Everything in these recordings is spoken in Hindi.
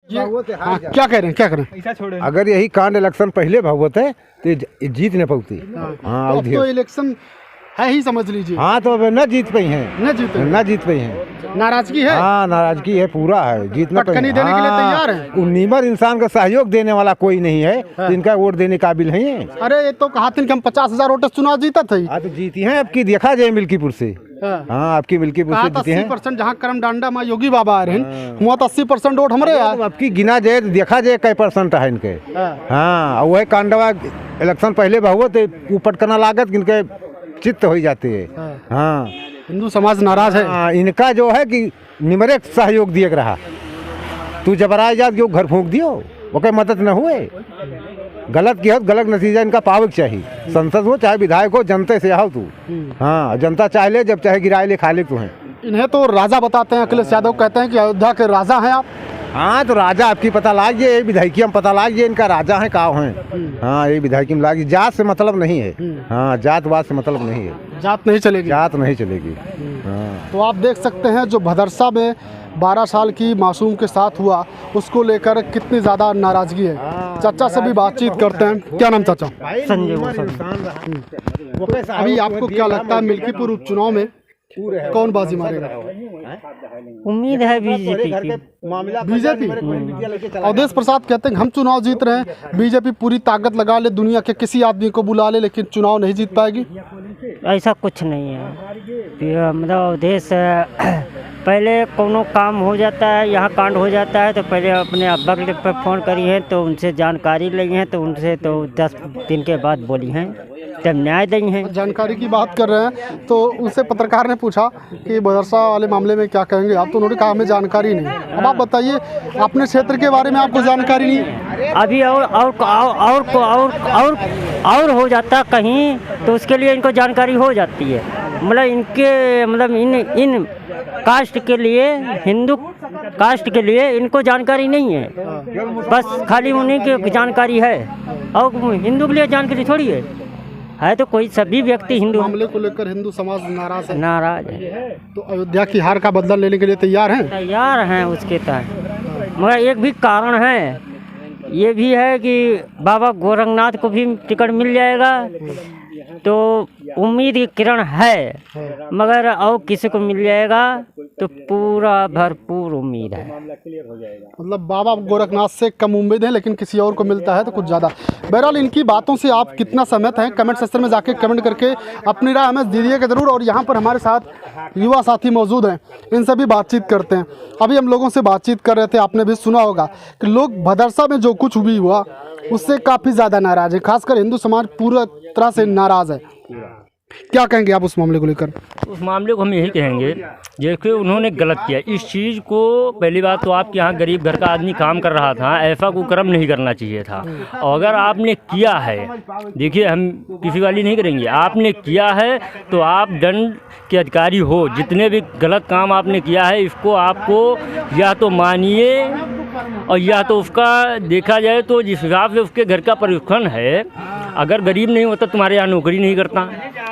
क्या कह रहे हैं, क्या करें? अगर यही कांड इलेक्शन पहले भगवत है तो जीत नहीं पाती। हाँ, अब तो इलेक्शन है ही समझ लीजिए। हाँ, तो अब न जीत पाई हैं, न जीत पाई हैं। नाराजगी है। हाँ, नाराजगी है, पूरा है, जीतना पटकनी देने के लिए तैयार है। नीमर इंसान का सहयोग देने वाला कोई नहीं है, तो इनका वोट देने काबिल नहीं है। अरे ये तो कहा था कि हम 50,000 वोट चुनाव जीता थे। हाँ, तो जीती हैं आपकी, देखा जाए मिल्कीपुर से। हाँ, आपकी मिल्कीपुर से जीती हैं। 80% जहाँ करम डांडा माँ योगी बाबा आ रहे हैं, वहाँ तो 80% वोट हमारे यार। आपकी गिना जाए, देखा जाए कै % है इनके। हाँ, वही कांडवा इलेक्शन पहले भगवत पटकना लागत इनके चित्त हो जाते हैं। हाँ, हिंदू समाज नाराज है। हाँ, इनका जो है कि निमरे सहयोग दिए रहा, तू जबराए जात क्यों घर फूंक दियो, वो कोई मदद न हुए। गलत किया, गलत नतीजा इनका पावक चाहिए। संसद हो चाहे विधायक हो, जनता से आओ तू। हाँ, जनता चाहे ले, जब चाहे गिराए ले, खा ले तू है। इन्हें तो राजा बताते हैं, अखिलेश यादव कहते हैं कि अयोध्या के राजा हैं आप। हाँ, तो राजा आपकी पता लागिए, ये विधायकी हम पता लागिए, इनका राजा है का है। हाँ, ये विधायकी में लागिए, जात से मतलब नहीं है। हाँ, जातवाद से मतलब नहीं है, जात नहीं चलेगी, जात नहीं चलेगी। हाँ, तो आप देख सकते हैं जो भदरसा में 12 साल की मासूम के साथ हुआ, उसको लेकर कितनी ज़्यादा नाराज़गी है। चाचा से भी बातचीत करते हैं। क्या नाम चाचा? संजय। अभी आपको क्या लगता है मिल्कीपुर उपचुनाव में कौन बाजी मारेगा? उम्मीद है बीजेपी की। बीजेपी। अवधेश प्रसाद कहते हैं हम चुनाव जीत रहे हैं, बीजेपी पूरी ताकत लगा ले, दुनिया के किसी आदमी को बुला ले, लेकिन चुनाव नहीं जीत पाएगी। ऐसा कुछ नहीं है। मतलब अवधेश पहले कोनो काम हो जाता है, यहाँ कांड हो जाता है तो पहले अपने अब्बा के पर फ़ोन करी है, तो उनसे जानकारी ली है, तो उनसे तो 10 दिन के बाद बोली हैं, जब न्याय दी हैं। जानकारी की बात कर रहे हैं तो उनसे पत्रकार ने पूछा कि भदरसा वाले मामले में क्या कहेंगे आप, तो उन्होंने कहा हमें जानकारी नहीं। अब आप बताइए, अपने क्षेत्र के बारे में आपको जानकारी नहीं? अभी और हो जाता कहीं तो उसके लिए इनको जानकारी हो जाती है। मतलब इनके मतलब इन कास्ट के लिए, हिंदू कास्ट के लिए इनको जानकारी नहीं है, बस खाली उन्हीं की जानकारी है, और हिंदू के लिए जानकारी थोड़ी है तो कोई सभी व्यक्ति हिंदू मामले को लेकर हिंदू समाज नाराज है। तो अयोध्या की हार का बदला लेने के लिए तैयार हैं उसके तहत। मगर एक भी कारण है, ये भी है कि बाबा गोरखनाथ को भी टिकट मिल जाएगा, तो उम्मीद की किरण है, मगर और किसी को मिल जाएगा तो पूरा भरपूर उम्मीद है। मतलब बाबा गोरखनाथ से कम उम्मीद है, लेकिन किसी और को मिलता है तो कुछ ज़्यादा। बहरहाल इनकी बातों से आप कितना सहमत हैं, कमेंट सेक्शन में जाके कमेंट करके अपनी राय हमें दीजिएगा ज़रूर। और यहाँ पर हमारे साथ युवा साथी मौजूद हैं, इनसे भी बातचीत करते हैं। अभी हम लोगों से बातचीत कर रहे थे, आपने भी सुना होगा कि लोग भदरसा में जो कुछ भी हुआ उससे काफ़ी ज़्यादा नाराज़ है, खासकर हिंदू समाज पूरा तरह से नाराज़ है। क्या कहेंगे आप उस मामले को लेकर? उस मामले को हम यही कहेंगे, जैसे उन्होंने गलत किया इस चीज़ को। पहली बात तो आपके यहाँ गरीब घर का आदमी काम कर रहा था, ऐसा कुकर्म नहीं करना चाहिए था। और अगर आपने किया है, देखिए हम किसी वाली नहीं करेंगे, आपने किया है तो आप दंड के अधिकारी हो। जितने भी गलत काम आपने किया है, इसको आपको या तो मानिए, और या तो उसका देखा जाए तो जिस हिसाब से उसके घर का परीक्षण है, अगर गरीब नहीं होता तुम्हारे यहाँ नौकरी नहीं करता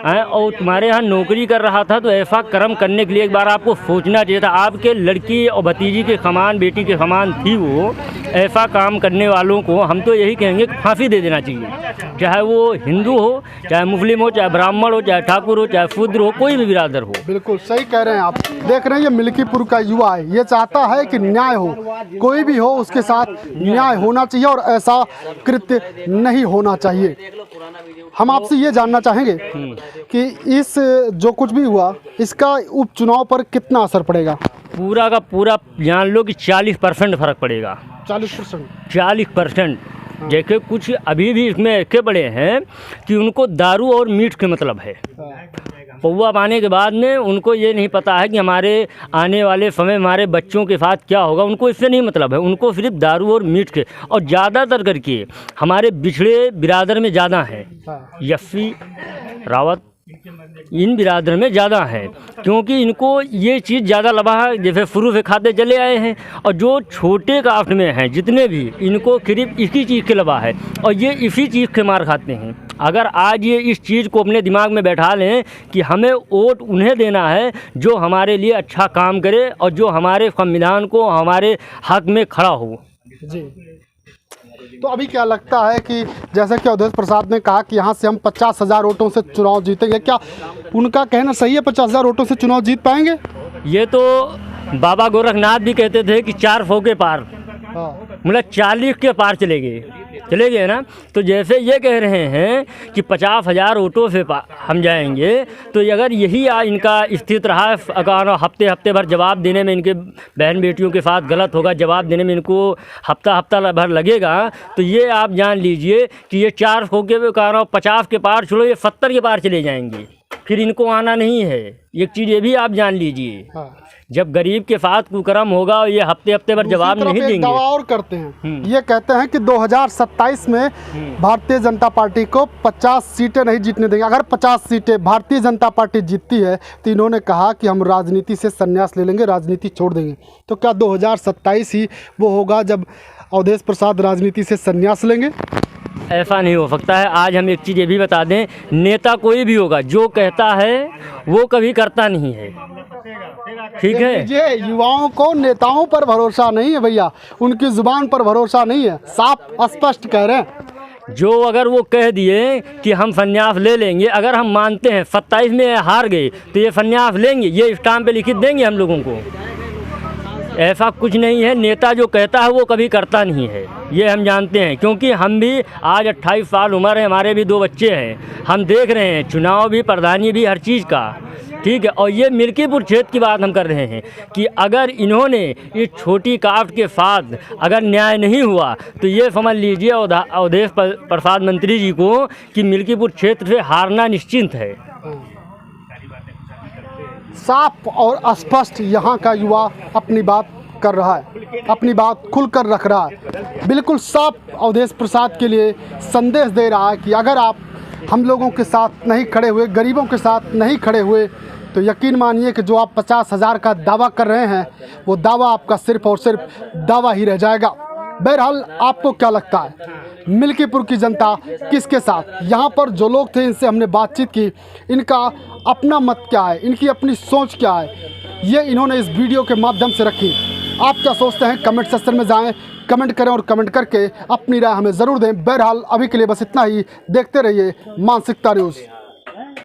है, और तुम्हारे यहाँ नौकरी कर रहा था, तो ऐसा कर्म करने के लिए एक बार आपको सोचना चाहिए था। आपके लड़की और भतीजी के समान, बेटी के समान थी वो। ऐसा काम करने वालों को हम तो यही कहेंगे कि फांसी दे देना चाहिए, चाहे वो हिंदू हो, चाहे मुस्लिम हो, चाहे ब्राह्मण हो, चाहे ठाकुर हो, चाहे शूद्र हो, कोई भी बिरादर हो। बिल्कुल सही कह रहे हैं आप। देख रहे हैं ये मिल्कीपुर का युवा है, ये चाहता है कि न्याय हो, कोई भी हो उसके साथ न्याय होना चाहिए और ऐसा कृत्य नहीं होना चाहिए। हम आपसे ये जानना चाहेंगे कि इस जो कुछ भी हुआ, इसका उपचुनाव पर कितना असर पड़ेगा? पूरा का पूरा जान लो कि 40% फर्क पड़ेगा। 40%। जैसे कुछ अभी भी इसमें ऐसे बड़े हैं कि उनको दारू और मीट के मतलब है। पौवा पाने के बाद में उनको ये नहीं पता है कि हमारे आने वाले समय हमारे बच्चों के साथ क्या होगा, उनको इससे नहीं मतलब है। उनको सिर्फ दारू और मीट के, और ज़्यादातर करके हमारे पिछड़े बिरादर में ज़्यादा हैं, यफ्फी रावत इन बिरादर में ज़्यादा है, क्योंकि इनको ये चीज़ ज़्यादा लबा है, जैसे शुरू से खाते चले आए हैं। और जो छोटे कास्ट में हैं जितने भी, इनको सिर्फ इसी चीज़ के लबा है, और ये इसी चीज़ के मार खाते हैं। अगर आज ये इस चीज़ को अपने दिमाग में बैठा लें कि हमें वोट उन्हें देना है जो हमारे लिए अच्छा काम करे और जो हमारे संविधान को हमारे हक में खड़ा हो, जी। तो अभी क्या लगता है कि जैसे कि अवधेश प्रसाद ने कहा कि यहाँ से हम 50,000 वोटों से चुनाव जीतेंगे, क्या उनका कहना सही है? 50,000 वोटों से चुनाव जीत पाएंगे? ये तो बाबा गोरखनाथ भी कहते थे कि 4 फौ के पार, हाँ। मतलब 40 के पार चले गए ना। तो जैसे ये कह रहे हैं कि 50,000 वोटों से हम जाएंगे, तो अगर यही इनका स्थिति रहा, अगर हफ्ते भर जवाब देने में इनके बहन बेटियों के साथ गलत होगा, जवाब देने में इनको हफ्ता भर लगेगा, तो ये आप जान लीजिए कि ये 4 फौ के कारण 50 के पार छोड़ो, ये 70 के पार चले जाएंगे। फिर इनको आना नहीं है। एक चीज़ ये भी आप जान लीजिए, हाँ। जब गरीब के साथ कुकर्म होगा और ये हफ्ते भर जवाब नहीं देंगे। दावा और करते हैं, ये कहते हैं कि 2027 में भारतीय जनता पार्टी को 50 सीटें नहीं जीतने देंगे। अगर 50 सीटें भारतीय जनता पार्टी जीतती है तो इन्होंने कहा कि हम राजनीति से संन्यास ले लेंगे, राजनीति छोड़ देंगे। तो क्या 2027 ही वो होगा जब अवधेश प्रसाद राजनीति से संन्यास लेंगे? ऐसा नहीं हो सकता है। आज हम एक चीज़ ये भी बता दें, नेता कोई भी होगा, जो कहता है वो कभी करता नहीं है, ठीक है। ये युवाओं को नेताओं पर भरोसा नहीं है भैया, उनकी जुबान पर भरोसा नहीं है, साफ स्पष्ट कह रहे हैं। जो अगर वो कह दिए कि हम संन्यास ले लेंगे, अगर हम मानते हैं 27 में हार गए तो ये संन्यास लेंगे, ये स्टाम्प पे लिखित देंगे हम लोगों को? ऐसा कुछ नहीं है। नेता जो कहता है वो कभी करता नहीं है, ये हम जानते हैं। क्योंकि हम भी आज 28 साल उम्र है, हमारे भी 2 बच्चे हैं, हम देख रहे हैं चुनाव भी, प्रधानी भी, हर चीज़ का, ठीक है। और ये मिल्कीपुर क्षेत्र की बात हम कर रहे हैं कि अगर इन्होंने इस छोटी कास्ट के साथ अगर न्याय नहीं हुआ तो ये समझ लीजिए अवधेश प्रसाद मंत्री जी को कि मिल्कीपुर क्षेत्र से हारना निश्चित है। साफ और स्पष्ट यहाँ का युवा अपनी बात कर रहा है, अपनी बात खुलकर रख रहा है। बिल्कुल साफ अवधेश प्रसाद के लिए संदेश दे रहा है कि अगर आप हम लोगों के साथ नहीं खड़े हुए, गरीबों के साथ नहीं खड़े हुए, तो यकीन मानिए कि जो आप 50,000 का दावा कर रहे हैं वो दावा आपका सिर्फ और सिर्फ दावा ही रह जाएगा। बहरहाल आपको क्या लगता है, मिल्कीपुर की जनता किसके साथ? यहाँ पर जो लोग थे इनसे हमने बातचीत की, इनका अपना मत क्या है, इनकी अपनी सोच क्या है, ये इन्होंने इस वीडियो के माध्यम से रखी। आप क्या सोचते हैं? कमेंट सेक्शन में जाएं, कमेंट करें और कमेंट करके अपनी राय हमें ज़रूर दें। बहरहाल अभी के लिए बस इतना ही। देखते रहिए मानसिकता न्यूज़।